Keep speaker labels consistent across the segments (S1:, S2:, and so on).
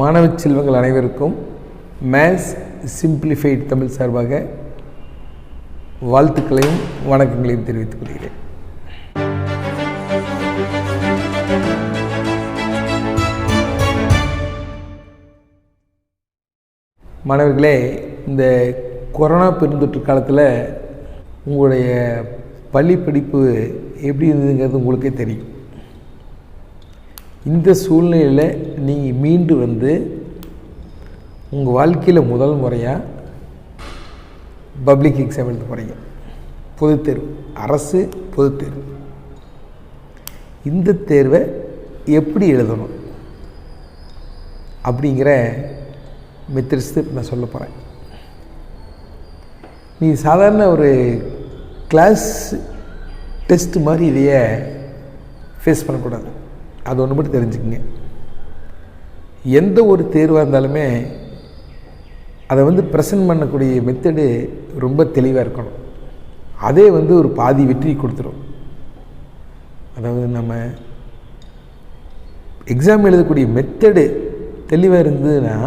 S1: மாணவ செல்வங்கள் அனைவருக்கும் மேத்ஸ் சிம்பிளிஃபைட் தமிழ் சார்பாக வாழ்த்துக்களையும் வணக்கங்களையும் தெரிவித்துக் கொள்கிறேன். மாணவர்களே, இந்த கொரோனா பெருந்தொற்று காலத்தில் உங்களுடைய பள்ளி படிப்பு எப்படி இருந்ததுங்கிறது உங்களுக்கே தெரியும். இந்த சூழ்நிலையில் நீங்கள் மீண்டு வந்து உங்கள் வாழ்க்கையில் முதல் முறையாக பப்ளிக் எக்ஸாம் எழுத போகிறீங்க. பொதுத் தேர்வு, அரசு பொதுத் தேர்வு. இந்த தேர்வை எப்படி எழுதணும் அப்படிங்கிற மெத்தட்ஸ் நான் சொல்ல போகிறேன். நீ சாதாரண ஒரு கிளாஸ் டெஸ்ட் மாதிரி இதையே ஃபேஸ் பண்ணக்கூடாது. அது ஒன்று மட்டும் தெரிஞ்சுக்கங்க. எந்த ஒரு தேர்வாக இருந்தாலுமே அதை ப்ரெசன்ட் பண்ணக்கூடிய மெத்தடு ரொம்ப தெளிவாக இருக்கணும். அதே ஒரு பாதி வெற்றி கொடுத்துரும். அதாவது நம்ம எக்ஸாம் எழுதக்கூடிய மெத்தடு தெளிவாக இருந்ததுன்னா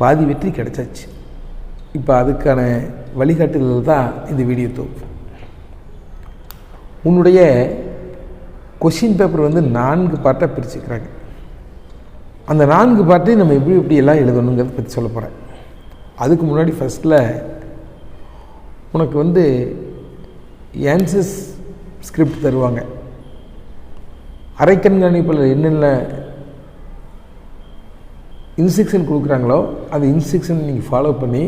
S1: பாதி வெற்றி கிடைச்சாச்சு. இப்போ அதுக்கான வழிகாட்டுதல் தான் இந்த வீடியோ தொகுப்பு. உன்னுடைய கொஷின் பேப்பர் 4 பார்ட்டாக பிரிச்சுக்கிறாங்க. அந்த 4 பார்ட்டையும் நம்ம எப்படி எல்லாம் எழுதணுங்கிறத பற்றி சொல்ல போகிறேன். அதுக்கு முன்னாடி ஃபஸ்ட்டில் உனக்கு ஆன்சர்ஸ் ஸ்கிரிப்ட் தருவாங்க. அரைக்கண்காணிப்பில் என்னென்ன இன்ஸ்ட்ரக்ஷன் கொடுக்குறாங்களோ அந்த இன்ஸ்ட்ரக்ஷன் நீங்கள் ஃபாலோ பண்ணி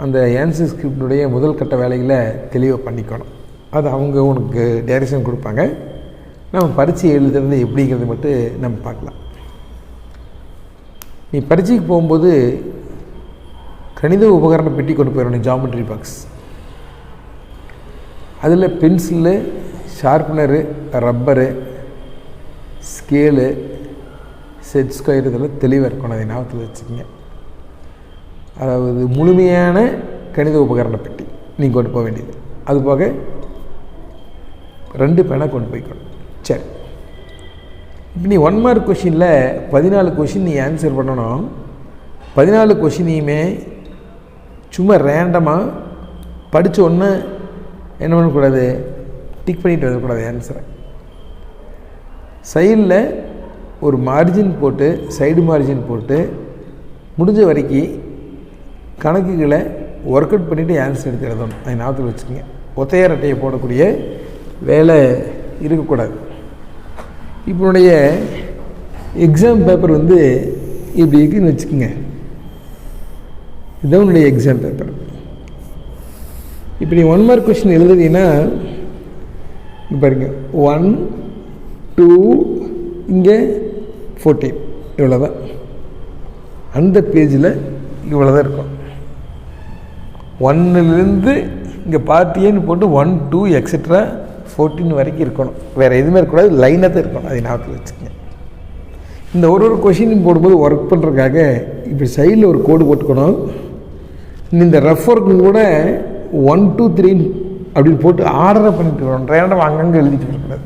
S1: அந்த ஆன்சர் ஸ்கிரிப்டுடைய முதல் கட்ட வேலைகளை தெளிவாக பண்ணிக்கணும். அது அவங்க உனக்கு டைரக்ஷன் கொடுப்பாங்க. நம்ம பரீட்சை எழுதுறது எப்படிங்கிறது மட்டும் நம்ம பார்க்கலாம். நீ பரீட்சைக்கு போகும்போது கணித உபகரண பெட்டி கொண்டு போயிடணும். ஜாமெட்ரி பாக்ஸ், அதில் pencil, sharpener, rubber, scale, set square இதெல்லாம் தெளிவாக இருக்கணும். அதை ஞாபகத்தில் வச்சுக்கோங்க. அதாவது முழுமையான கணித உபகரண பெட்டி நீங்கள் கொண்டு போக வேண்டியது. அது போக 2 பேனாக கொண்டு போய்க்கணும். சரி, இப்போ நீ 1 மார்க் கொஷினில் 14 கொஷின் நீ ஆன்சர் பண்ணணும். 14 கொஷினையுமே சும்மா ரேண்டமாக படித்த ஒன்று என்ன பண்ணக்கூடாது, டிக் பண்ணிட்டு வரக்கூடாது ஆன்சரை. சைடில் ஒரு மார்ஜின் போட்டு, சைடு மார்ஜின் போட்டு முடிஞ்ச வரைக்கும் கணக்குகளை ஒர்க் அவுட் பண்ணிவிட்டு ஆன்சர் எடுத்து எழுதணும். அதை ஞாபகத்தில் வச்சுக்கோங்க. ஒத்தையார் அட்டையை போடக்கூடிய வேலை இருக்கக்கூடாது. இப்போடைய எக்ஸாம் பேப்பர் இப்படி இருக்குன்னு வச்சுக்கோங்க. இதுதான் உன்னுடைய எக்ஸாம் பேப்பர். இப்போ நீ 1 மார்க் கொஸ்டின் எழுதுறீங்கன்னா பாருங்க, 1, 2, இங்கே 14, இவ்வளோதான். அந்த பேஜில் இவ்வளோ தான் இருக்கும். 1லேருந்து இங்கே பார்ட்டியேன்னு போட்டு 1, 2 எக்ஸெட்ரா 14 வரைக்கும் இருக்கணும். வேறு எதுவுமே இருக்கக்கூடாது. லைனாக தான் இருக்கணும். அதை ஞாபகத்தில் வச்சுக்கோங்க. இந்த ஒரு கொஷினும் போடும்போது ஒர்க் பண்ணுறதுக்காக இப்படி சைடில் ஒரு கோடு போட்டுக்கணும். இந்த ரஃப் ஒர்க்கும் கூட 1, 2, 3 அப்படின்னு போட்டு ஆர்டராக பண்ணிட்டு வரணும். ரேண்டம் அங்கங்கே எழுதிட்டு வரக்கூடாது.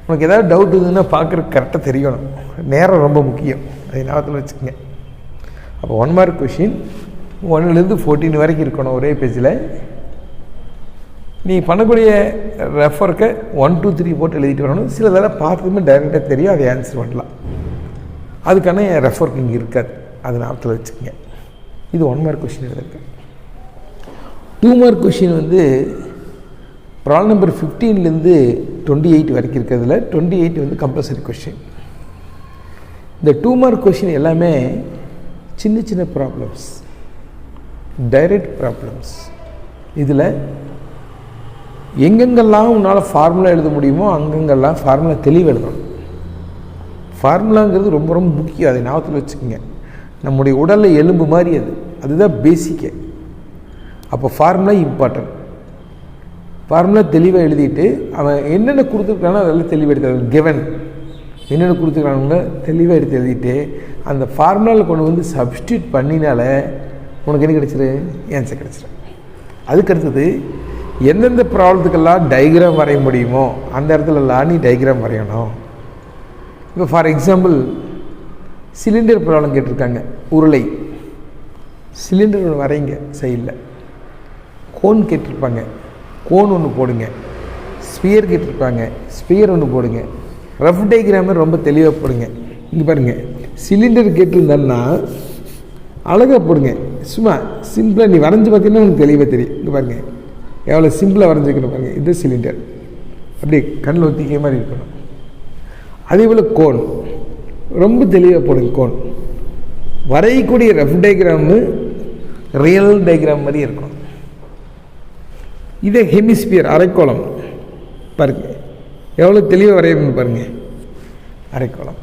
S1: உனக்கு ஏதாவது டவுட் இருந்ததுன்னா பார்க்குறதுக்கு கரெக்டாக தெரியணும். நேரம் ரொம்ப முக்கியம். அதை ஞாபகத்தில் வச்சுக்கோங்க. அப்போ 1 மார்க் கொஷின் 1லேருந்து 14 வரைக்கும் இருக்கணும் ஒரே பேஜில். நீ பண்ணக்கூடிய ரஃப் ஒர்க்கை 1, 2, 3 போட்டு எழுதிட்டு வரணும். சில தடவை பார்த்ததுமே டைரெக்டாக தெரியும், அதை ஆன்சர் பண்ணலாம். அதுக்கான ரஃப் ஒர்க் இங்கே இருக்காது. அது ஞாபகத்தில் வச்சுக்கோங்க. இது 1 மார்க் கொஷின் எழுதிருக்கு. 2 மார்க் கொஷின் ப்ராப்ளம் நம்பர் 15லேருந்து 28 வரைக்கும் இருக்கிறதுல 28 கம்பல்சரி கொஷின். இந்த 2 மார்க் கொஷின் எல்லாமே சின்ன சின்ன ப்ராப்ளம்ஸ், டைரக்ட் ப்ராப்ளம்ஸ். இதில் எங்கெங்கெல்லாம் உன்னால் ஃபார்முலா எழுத முடியுமோ அங்கெங்கெல்லாம் ஃபார்முலா தெளிவாக எழுதணும். ஃபார்முலாங்கிறது ரொம்ப ரொம்ப முக்கியம். அதை ஞாபகத்தில் வச்சுக்கோங்க. நம்முடைய உடலில் எலும்பு மாதிரி அதுதான் பேசிக்கே. அப்போ ஃபார்முலா இம்பார்ட்டன்ட். ஃபார்முலா தெளிவாக எழுதிட்டு அவன் என்னென்ன கொடுத்துருக்கானோ அதெல்லாம் தெளிவாக எடுத்து கிவன் என்னென்ன கொடுத்துருக்கானுங்களோ தெளிவாக எடுத்து எழுதிட்டு அந்த ஃபார்முலாவில் கொண்டு சப்ஸ்டியூட் பண்ணினால உனக்கு என்ன கிடச்சிரு, ஆன்சர் கிடச்சிரு. அதுக்கடுத்தது எந்தெந்த ப்ராப்ளத்துக்கெல்லாம் டயக்ராம் வரைய முடியுமோ அந்த இடத்துலலாம் நீ டயக்ராம் வரையணும். இப்போ ஃபார் எக்ஸாம்பிள் சிலிண்டர் ப்ராப்ளம் கேட்டிருக்காங்க. உருளை சிலிண்டர் ஒன்று வரைங்க சைடில். கோன் கேட்டிருப்பாங்க, கோன் ஒன்று போடுங்க. ஸ்பியர் கேட்டிருப்பாங்க, ஸ்பியர் ஒன்று போடுங்க. ரஃப் டயக்ராமை ரொம்ப தெளிவாக போடுங்க. இங்கே பாருங்கள், சிலிண்டர் கேட்டிருந்தேன்னா அழகாக போடுங்க. சும்மா சிம்பிளாக நீ வரைஞ்சி பார்த்தீங்கன்னா உங்களுக்கு தெளிவாக தெரியும். இங்கே பாருங்கள் எவ்வளோ சிம்பிளாக வரைஞ்சிக்கணும் பாருங்கள். இது சிலிண்டர் அப்படியே கண்ணில் ஒத்திக்கிற மாதிரி இருக்கணும். அதே போல் கோன் ரொம்ப தெளிவாக போடுங்க. கோன் வரையக்கூடிய ரஃப் டயக்ராமு ரியல் டயக்ராம் மாதிரி இருக்கும். இதே ஹெமிஸ்பியர் அரைக்கோளம் பாருங்கள் எவ்வளோ தெளிவாக வரையணும்னு பாருங்கள். அரைக்கோளம்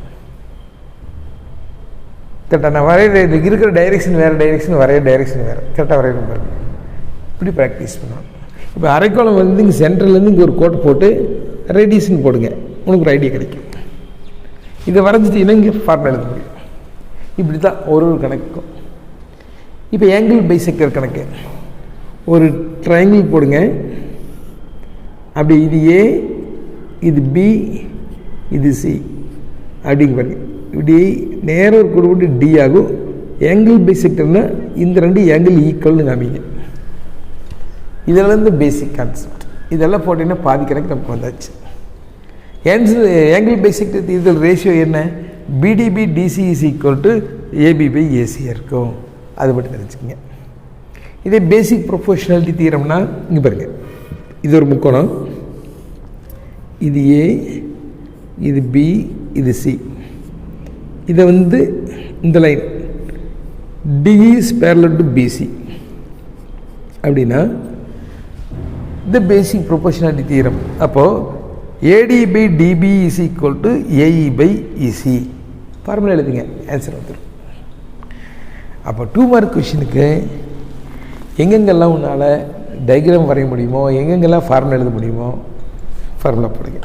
S1: கரெக்டாக நான் வரைகிற இருக்கிற டைரெக்ஷன் வேறு, டைரெக்ஷன் வரைய டைரெக்ஷன் வேறு, கரெக்டாக வரையணும் பாருங்கள். இப்படி ப்ராக்டிஸ் பண்ணணும். இப்போ அரைக்கோளம் வந்து இங்கே சென்டர்லேருந்து இங்கே ஒரு கோட்டு போட்டு ரேடியேஷன் போடுங்க, உனக்கு ஒரு ஐடியா கிடைக்கும். இதை வரைஞ்சிட்டிங்கன்னா இங்கே ஃபார்முலா எழுத முடியும். இப்படி தான் ஒரு கணக்கும். இப்போ ஆங்கிள் பைசெக்டர் கணக்கு. ஒரு ட்ரையாங்கிள் போடுங்க. அப்படி இது ஏ, இது பி, இது சி அப்படிங்க பாருங்க. இப்படி நேராக ஒரு கோடு போட்டு டி ஆகும். ஆங்கிள் பைசெக்டர்னால் இந்த ரெண்டு ஆங்கிள் ஈக்குவல்னு காமிங்க. இதெல்லாம் இந்த பேசிக் கான்செப்ட். இதெல்லாம் போட்டிங்கன்னா பாதி கணக்கு நமக்கு வந்தாச்சு. ஆங்கிள் பைசெக்டர் இதில் ரேஷியோ என்ன? BD by DC is equal to AB by ஏசியாக இருக்கும். அது மட்டும் தெரிஞ்சுக்கங்க. இதே பேசிக் ப்ரொபோர்ஷனாலிட்டி தியரம்னா இங்கே பாருங்கள், இது ஒரு முக்கோணம், இது ஏ, இது பி, இது சி. இதை வந்து இந்த line D is parallel to BC அப்படின்னா இந்த பேசிக் ப்ரொபோர்ஷனாலிட்டி தியரம். அப்போது AD by DB is equal to AE by EC formula எழுதுங்க, ஆன்சர் வந்துடும். அப்போ 2 மார்க் கொஷினுக்கு எங்கெங்கெல்லாம் உன்னால் டயக்ராம் வரைய முடியுமோ, எங்கெங்கெல்லாம் ஃபார்முலா எழுத முடியுமோ ஃபார்முலா போடுங்க.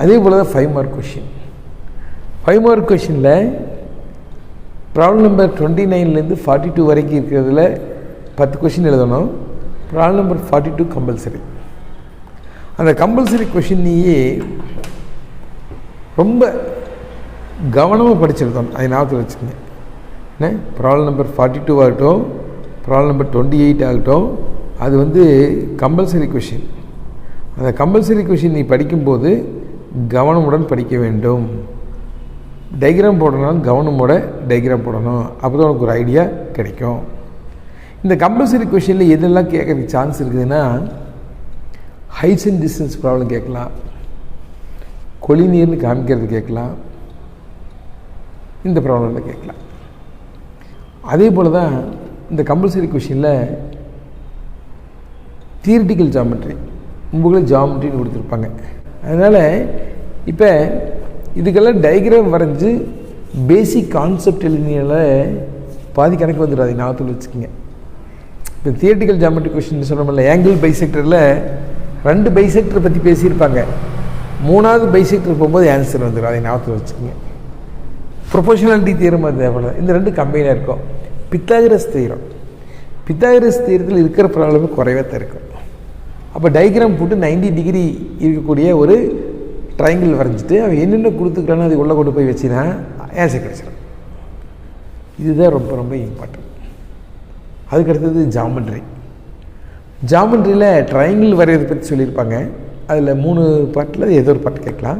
S1: அதே போல் தான் 5 மார்க் கொஷின். 5 மார்க் கொஷினில் ப்ராப்ளம் நம்பர் 29லேருந்து 42 வரைக்கும் இருக்கிறதுல 10 கொஷின் எழுதணும். Problem number 42 compulsory. அந்த கம்பல்சரி கொஷினையே ரொம்ப கவனமாக படிச்சிருந்தோம். அதை ஞாபகத்தில் வச்சுக்கோங்க. என்ன ப்ராப்ளம் நம்பர் 42 ஆகட்டும், ப்ராப்ளம் நம்பர் 28 ஆகட்டும், அது வந்து கம்பல்சரி கொஷின். அந்த கம்பல்சரி கொஷின் நீ படிக்கும்போது கவனமுடன் படிக்க வேண்டும். டயக்ராம் போடணும், கவனமோட டயக்ராம் போடணும். அப்போ தான் உனக்கு ஒரு ஐடியா கிடைக்கும். இந்த கம்பல்சரி கொஷினில் எதெல்லாம் கேட்குறதுக்கு சான்ஸ் இருக்குதுன்னா, ஹைட்ஸ் அண்ட் டிஸ்டன்ஸ் ப்ராப்ளம் கேட்கலாம், கொலினியர்னு காமிக்கிறது கேட்கலாம், இந்த ப்ராப்ளமில் கேட்கலாம். அதே போல் தான் இந்த கம்பல்சரி கொஷினில் தியரிட்டிக்கல் ஜாமெட்ரி, உங்களை ஜாமெட்ரின்னு கொடுத்துருப்பாங்க. அதனால் இப்போ இதுக்கெல்லாம் டயக்ராம் வரைஞ்சி பேசிக் கான்செப்ட் எழுதினால பாதி கணக்கு வந்துடும். அதை ஞாபகத்தில் வச்சுக்கோங்க. இப்போ தியரிட்டிக்கல் ஜாமெட்ரி கொஷின் சொன்னோம்ல, ஆங்கிள் பைசெக்டரில் 2 பைசெக்டரை பற்றி பேசியிருப்பாங்க. 3வது பைசெக்டர் போகும்போது ஆன்சர் வந்துடும். அதை ஞாபகத்தில் வச்சுக்கோங்க. ப்ரொபோர்ஷனாலிட்டி தியரம் அது தேவைப்படாது. இந்த 2 கம்பைனாக இருக்கும். பித்தாகரஸ் தியரம், பித்தாகரஸ் தியரத்தில் இருக்கிற ப்ராப்ளமே குறைவாக தான் இருக்கும். அப்போ டயக்ராம் போட்டு 90 டிகிரி இருக்கக்கூடிய ஒரு ட்ரையாங்கிள் வரைஞ்சிட்டு அவன் என்னென்ன கொடுத்துக்கிறானோ அது உள்ளே கொண்டு போய் வச்சுன்னா ஆன்சர் கிடச்சிடும். இதுதான் ரொம்ப ரொம்ப இம்பார்ட்டன்ட். அதுக்கடுத்தது ஜாமெட்ரி. ஜாமெட்ரியில் ட்ரையாங்கிள் வரைகிறத பற்றி சொல்லியிருப்பாங்க. அதில் 3 பார்ட்டில் ஏதோ ஒரு பார்ட் கேட்கலாம்.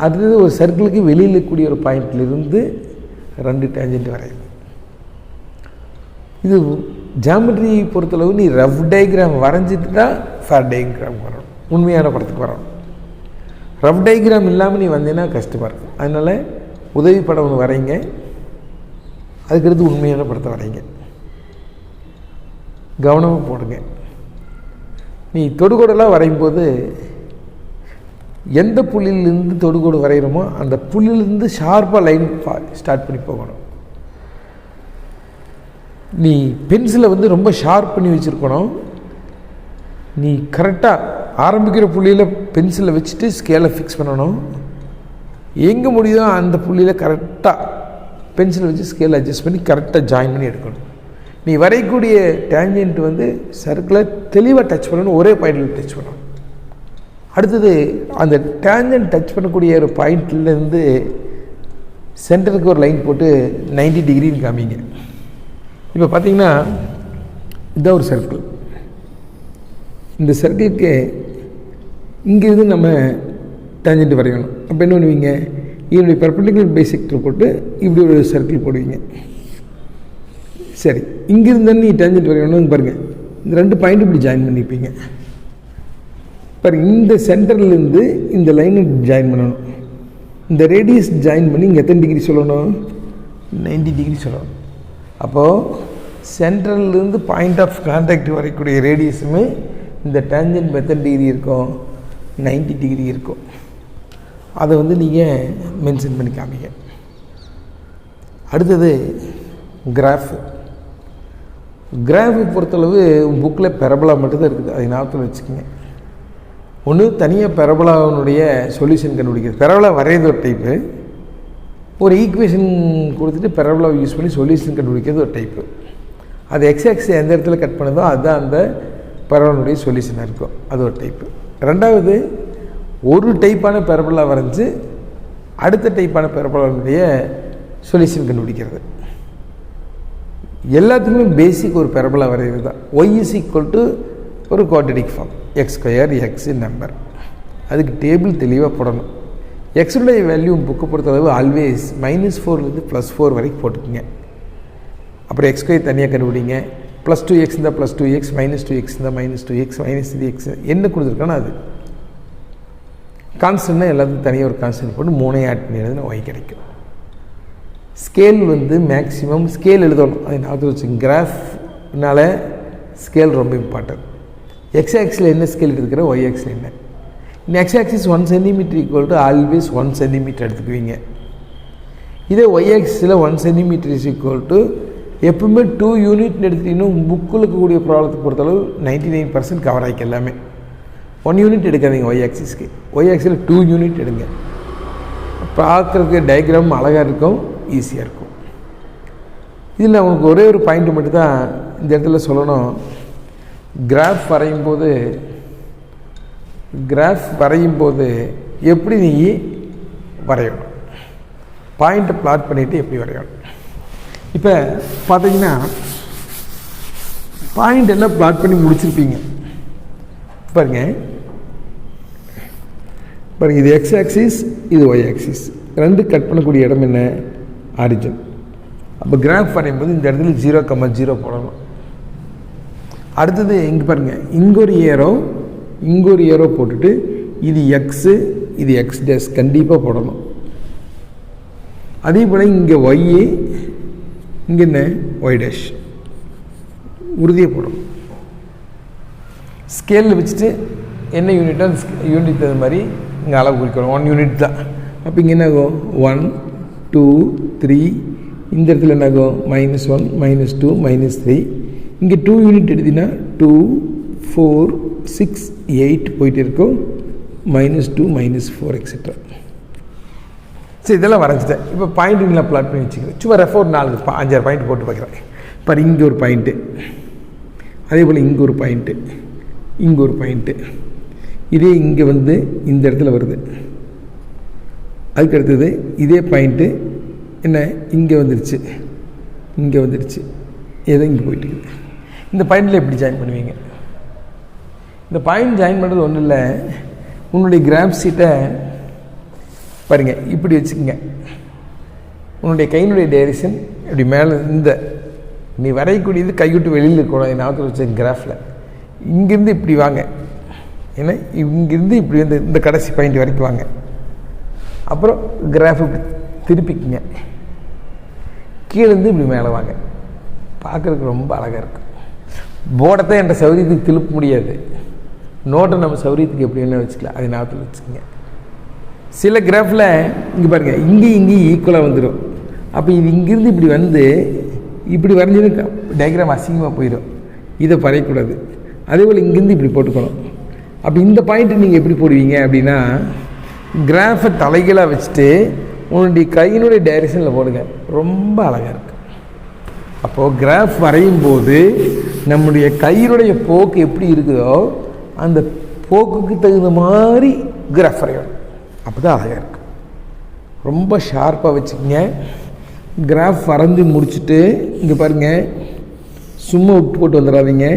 S1: அடுத்தது ஒரு சர்க்கிளுக்கு வெளியில் இருக்கக்கூடிய ஒரு பாயிண்ட்லேருந்து 2 டேஞ்சன்ட் வரையும். இது ஜாமெட்ரி பொறுத்தளவு நீ ரஃப் டயக்ராம் வரைஞ்சிட்டு தான் ஃபேர் டயக்ராம் வரணும், உண்மையான படத்துக்கு வரணும். ரஃப் டயக்ராம் இல்லாமல் நீ வந்தீங்கன்னா கஷ்டமாக இருக்கும். அதனால் உதவி படம் ஒன்று வரைங்க, அதுக்கடுத்து உண்மையான படத்தை வரைங்க. கவனமாக போடுங்க. நீ தொடுகோடெல்லாம் வரையும்போது எந்த புள்ளியிலேருந்து தொடுகோடு வரைகிறோமோ அந்த புள்ளியிலேருந்து ஷார்ப்பாக லைன் ஸ்டார்ட் பண்ணி போகணும். நீ பென்சிலை வந்து ரொம்ப ஷார்ப் பண்ணி வச்சுருக்கணும். நீ கரெக்டாக ஆரம்பிக்கிற புள்ளியில் பென்சிலை வச்சுட்டு ஸ்கேலை ஃபிக்ஸ் பண்ணணும். எங்கே முடியுதோ அந்த புள்ளியில் கரெக்டாக பென்சிலை வச்சு ஸ்கேலை அட்ஜஸ்ட் பண்ணி கரெக்டாக ஜாயின் பண்ணி எடுக்கணும். நீ வரையக்கூடிய டேஞ்சன்ட் வந்து சர்க்கிளை தெளிவாக டச் பண்ணணும், ஒரே பாயிண்டில் டச் பண்ணணும். அடுத்தது அந்த டேஞ்சன்ட் டச் பண்ணக்கூடிய ஒரு பாயிண்ட்லேருந்து சென்டருக்கு ஒரு லைன் போட்டு 90 டிகிரின்னு காமிங்க. இப்போ பார்த்தீங்கன்னா இதுதான் ஒரு சர்க்கிள். இந்த சர்க்கிளுக்கு இங்கேருந்து நம்ம டேஞ்சன்ட் வரையணும். அப்போ என்ன பண்ணுவீங்க, இதனுடைய பெர்பெண்டிகுலர் பைசெக்டர் போட்டு இப்படி ஒரு சர்க்கிள் போடுவீங்க. சரி, இங்கிருந்து நீ டேஞ்சன்ட் வரையணும் பாருங்கள். இந்த 2 பாயிண்ட் இப்படி ஜாயின் பண்ணிப்பீங்க பாருங்க. இந்த சென்டர்லேருந்து இந்த லைனை ஜாயின் பண்ணணும். இந்த ரேடியஸ் ஜாயின் பண்ணி இங்கே எத்தனை டிகிரி சொல்லணும், 90 டிகிரி சொல்லணும். அப்போது சென்ட்ரல்லேருந்து பாயிண்ட் ஆஃப் கான்டாக்ட் வரைக்கூடிய ரேடியஸுமே இந்த டேஞ்சன்ட் எத்தனை டிகிரி இருக்கும், 90 டிகிரி இருக்கும். அதை நீங்கள் மென்ஷன் பண்ணி காமிங்க. அடுத்தது கிராஃபு. கிராஃபு பொறுத்தளவு புக்கில் பெரபலா மட்டும்தான் இருக்குது, அதை ஞாபகத்தில் வச்சுக்கோங்க. ஒன்று தனியாக பெரபலாவுடைய சொல்யூஷன் கண்டுபிடிக்கிறது. பெரபலா வரைகிறது ஒரு டைப்பு, ஒரு ஈக்குவேஷன் கொடுத்துட்டு பெரபலாவை யூஸ் பண்ணி சொல்யூஷன் கண்டுபிடிக்கிறது ஒரு டைப்பு. அது எக்ஸாக்ஸ் எந்த இடத்துல கட் பண்ணுதோ அதுதான் அந்த பெரபலாவுடைய சொல்யூஷனாக இருக்கும், அது ஒரு டைப்பு. ரெண்டாவது, ஒரு டைப்பான பெரபலா வரைஞ்சி அடுத்த டைப்பான பெரபலாவுடைய சொல்யூஷன் கண்டுபிடிக்கிறது. எல்லாத்துக்குமே பேசிக் ஒரு பெரபலா வரைகிறது தான். ஒய் இஸ் ஈக்குவல் டு ஒரு quadratic form, x square x number. அதுக்கு டேபிள் தெளிவாக போடணும். எக்ஸுடைய வேல்யூ புக்கு பொறுத்தளவு ஆல்வேஸ் -4லேருந்து +4 வரைக்கும் போட்டுக்குங்க. அப்புறம் எக்ஸ் ஸ்கொயர் தனியாக கண்டுபிடிங்க. +2x இருந்தால் +2x, -2x இருந்தால் -2x, -3x என்ன கொடுத்துருக்கானோ அது. கான்ஸ்டன்ட்னா எல்லாத்துக்கும் தனியாக ஒரு கான்ஸ்டன்ட் போட்டு 3 ஆட் பண்ணி எழுதுனா ஒய் கிடைக்கும். ஸ்கேல் மேக்ஸிமம் ஸ்கேல் எழுதணும், அதை ஞாபகத்தில் வச்சுக்கோங்க. கிராஃப்னால ஸ்கேல் ரொம்ப இம்பார்ட்டன்ட். எக்ஸ் ஆக்ஸில் என்ன ஸ்கேல் எடுத்துக்கிற, ஒய் ஆக்ஸில் என்ன. X axis 1 centimetre equal to always 1 centimetre எடுத்துக்குவீங்க. இதே ஒய் ஆக்சிஸில் 1 சென்டிமீட்டர் இஸ் ஈக்குவல் டு எப்பவுமே 2 யூனிட்னு எடுத்துட்டீங்கன்னா புக்கில் இருக்கக்கூடிய ப்ராப்ளத்தை பொறுத்தளவு 99% கவர் ஆகிக்க எல்லாமே. 1 யூனிட் எடுக்காதீங்க ஒய் ஆக்சிஸ்க்கு. ஒய் ஆக்சிஸில் 2 யூனிட் எடுங்க. பார்க்குறதுக்கு டயக்ராம் அழகாக இருக்கும், ஈஸியாக இருக்கும். இதில் உங்களுக்கு ஒரே ஒரு பாயிண்ட் மட்டும்தான் இந்த இடத்துல சொல்லணும். கிராஃப் வரையும் போது எப்படி நீ வரையணும், பாயிண்ட்டை பிளாட் பண்ணிவிட்டு எப்படி வரையணும். இப்போ பார்த்தீங்கன்னா பாயிண்ட் எல்லாம் பிளாட் பண்ணி முடிச்சிருப்பீங்க பாருங்க. இது எக்ஸ் ஆக்சிஸ், இது ஒய் ஆக்சிஸ், ரெண்டு கட் பண்ணக்கூடிய இடம் என்ன, ஆரிஜின். அப்போ கிராஃப் வரையும் போது இந்த இடத்துல 0,0 போடணும். அடுத்தது இங்கே பாருங்கள், இங்கே ஒரு ஏரோ போட்டுட்டு இது எக்ஸு, இது எக்ஸ் டேஸ் கண்டிப்பாக போடணும். அதே போல் இங்கே ஒய்ஏ, இங்கே என்ன ஒய் டேஷ் உறுதியாக போடணும். ஸ்கேலில் வச்சுட்டு என்ன யூனிட்டோ அந்த யூனிட் அது மாதிரி இங்கே அளவு குறிக்கணும். 1 யூனிட் தான். அப்போ இங்கே என்ன ஆகும், 1 2 3, இந்த இடத்துல என்ன ஆகும், -1 -2 -3. இங்கே 2 யூனிட் எடுத்தீங்கன்னா 2 4 6 8 போயிட்டு இருக்கும், -2 -4 எக்ஸெட்ரா. சரி, இதெல்லாம் வரைஞ்சிட்டேன். இப்போ பாயிண்ட்டுங்களாம் பிளாட் பண்ணி வச்சுக்கிறேன். சும்மா ரெஃபர் 4-5 பாயிண்ட் போட்டு பார்க்குறேன். இப்போ இங்கே ஒரு பாயிண்ட்டு, அதே போல் இங்கே ஒரு பாயிண்ட்டு, இங்கே ஒரு பாயிண்ட்டு, இதே இங்கே இந்த இடத்துல வருது. அதுக்கு அடுத்தது இதே பாயிண்ட்டு என்ன இங்கே வந்துடுச்சு, ஏதோ இங்கே போயிட்டு இருக்குது. இந்த பாயிண்டில் எப்படி ஜாயின் பண்ணுவீங்க? இந்த பாயிண்ட் ஜாயின் பண்ணுறது ஒன்றும் இல்லை, உன்னுடைய கிராஃப் ஷீட்டை பாருங்கள், இப்படி வச்சுக்கோங்க. உன்னுடைய கையினுடைய டைரக்ஷன் இப்படி மேலே, இந்த நீ வரையக்கூடியது கைவிட்டு வெளியில் இருக்கணும். ஞாபகத்தில் வச்ச கிராஃபில் இங்கேருந்து இப்படி வாங்க, ஏன்னா இங்கேருந்து இப்படி இந்த கடைசி பாயிண்ட் வரைக்கும் வாங்க. அப்புறம் கிராஃப் இப்படி திருப்பிக்குங்க, கீழேருந்து இப்படி மேலே வாங்க. பார்க்குறதுக்கு ரொம்ப அழகாக இருக்கும். போர்டத்தை என்ற சௌரியத்துக்கு திருப்ப முடியாது, நோட்டை நம்ம சௌரியத்துக்கு எப்படி என்ன வச்சுக்கலாம், அதை ஞாபகத்தில் வச்சுக்கோங்க. சில கிராஃபில் இங்கே பாருங்கள், இங்கேயும் ஈக்குவலாக வந்துடும். அப்போ இது இங்கேருந்து இப்படி வரைஞ்சதுக்கு டயக்ராம் அசிங்கமாக போயிடும், இதை வரையக்கூடாது. அதே போல் இங்கேருந்து இப்படி போட்டுக்கணும். அப்போ இந்த பாயிண்ட்டு நீங்கள் எப்படி போடுவீங்க அப்படின்னா, கிராஃபை தலைகளாக வச்சுட்டு உன்னுடைய கையினுடைய டைரக்ஷனில் போடுங்க, ரொம்ப அழகாக இருக்கும். அப்போது கிராஃப் வரையும் போது நம்முடைய கையினுடைய போக்கு எப்படி இருக்குதோ அந்த போக்குக்கு தகுந்த மாதிரி கிராஃப் வரையணும். அப்போ தான் அழகாக இருக்கும். ரொம்ப ஷார்ப்பாக வச்சுக்கோங்க. கிராஃப் வரைஞ்சி முடிச்சுட்டு இங்கே பாருங்கள், சும்மா விட்டு போட்டு வந்துடாதீங்க.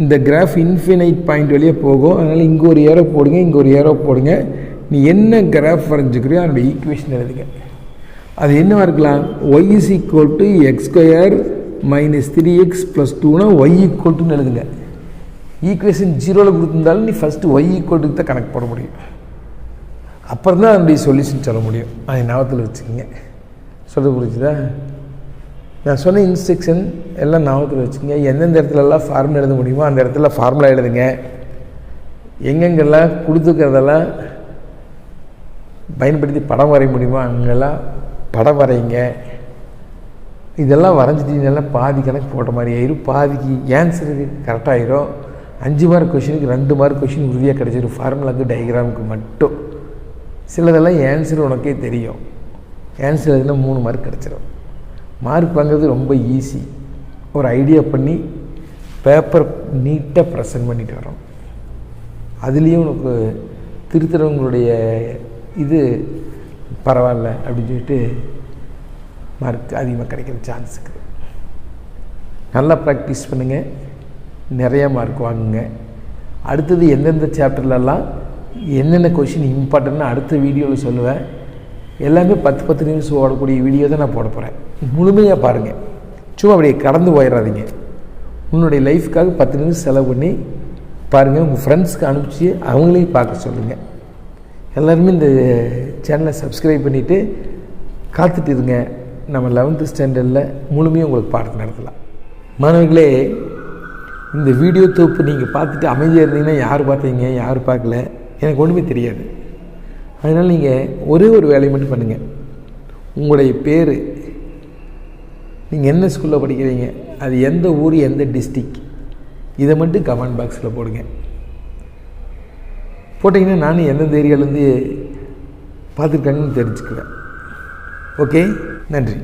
S1: இந்த கிராஃப் இன்ஃபினைட் பாயிண்ட் வழியாக போகும். அதனால் இங்கே ஒரு ஏரோ போடுங்க, இங்கே ஒரு ஏரோ போடுங்க. நீ என்ன கிராஃப் வரைஞ்சிக்கிறியோ அதனுடைய ஈக்குவேஷன் எழுதுங்க. அது என்னவாக இருக்கலாம்? y = x² - 3x + 2னா y = எழுதுங்க. ஈக்குவேஷன் 0ல் கொடுத்துருந்தாலும் நீ ஃபஸ்ட்டு y = தான் கணக்கு போட முடியும். அப்புறம் தான் அதனுடைய சொல்யூஷன் சொல்ல முடியும். அதை ஞாபகத்தில் வச்சுக்கோங்க. சொல்ல புரிஞ்சுதா? நான் சொன்ன இன்ஸ்ட்ரக்ஷன் எல்லாம் ஞாபகத்தில் வச்சுக்கோங்க. எந்தெந்த இடத்துலலாம் ஃபார்முலா எழுத முடியுமோ அந்த இடத்துல ஃபார்முலா எழுதுங்க. எங்கெங்கெல்லாம் கொடுத்துருக்கிறதெல்லாம் பயன்படுத்தி படம் வரைய முடியுமோ அங்கெல்லாம் படம் வரைங்க. இதெல்லாம் வரைஞ்சிட்டிங்கன்னா பாதி கணக்கு போட்ட மாதிரி ஆயிரும். பாதிக்கு ஆன்சருக்கு கரெக்டாகிடும். 5 மார்க் கொஷினுக்கு 2 மார்க் கொஷின் உறுதியாக கிடச்சிடும். ஃபார்முலாவுக்கு டயக்ராமுக்கு மட்டும். சிலதெல்லாம் ஆன்சர் உனக்கே தெரியும். ஆன்சர் எதுனா 3 மார்க் கிடச்சிடும். மார்க் வாங்குறது ரொம்ப ஈஸி. ஒரு ஐடியா பண்ணி பேப்பர் நீட்டாக ப்ரெசன்ட் பண்ணிட்டு வரோம். அதுலேயும் உனக்கு திருத்துறவங்களுடைய இது பரவாயில்ல அப்படின்னு சொல்லிட்டு மார்க் அதிகமாக கிடைக்கிற சான்ஸ் இருக்குது. நல்லா ப்ராக்டிஸ் பண்ணுங்கள், நிறையா மார்க் வாங்குங்க. அடுத்தது எந்தெந்த சாப்டர்லலாம் என்னென்ன கொஷின் இம்பார்ட்டன்ட்னு அடுத்த வீடியோவில் சொல்லுவேன். எல்லாமே 10 நிமிஷம் ஓடக்கூடிய வீடியோ தான் நான் போட போகிறேன். முழுமையாக பாருங்கள், சும்மா அப்படியே கடந்து போயிடாதீங்க. உன்னுடைய லைஃப்க்காக 10 நிமிஷம் செலவு பண்ணி பாருங்கள். உங்கள் ஃப்ரெண்ட்ஸ்க்கு அனுப்பிச்சி அவங்களையும் பார்க்க சொல்லுங்கள். எல்லாருமே இந்த சேனலை சப்ஸ்கிரைப் பண்ணிவிட்டு காத்துட்டு இருங்க. நம்ம 11th ஸ்டாண்டர்டில் முழுமையாக உங்களுக்கு பாடத்தை நடத்தலாம். மாணவர்களே, இந்த வீடியோ தொகுப்பு நீங்கள் பார்த்துட்டு அமைதியாக இருந்தீங்கன்னா யார் பார்த்தீங்க யார் பார்க்கல எனக்கு ஒன்றுமே தெரியாது. அதனால் நீங்கள் ஒரே ஒரு வேலையை மட்டும் பண்ணுங்கள். உங்களுடைய பேர், நீங்கள் என்ன ஸ்கூலில் படிக்கிறீங்க, அது எந்த ஊர், எந்த டிஸ்ட்ரிக், இதை மட்டும் கமெண்ட் பாக்ஸில் போடுங்க. போட்டிங்கன்னா நானும் எந்தெந்த ஏரியாவிலேருந்து பார்த்துருக்காங்கன்னு தெரிஞ்சுக்குவேன். ஓகே, நன்றி.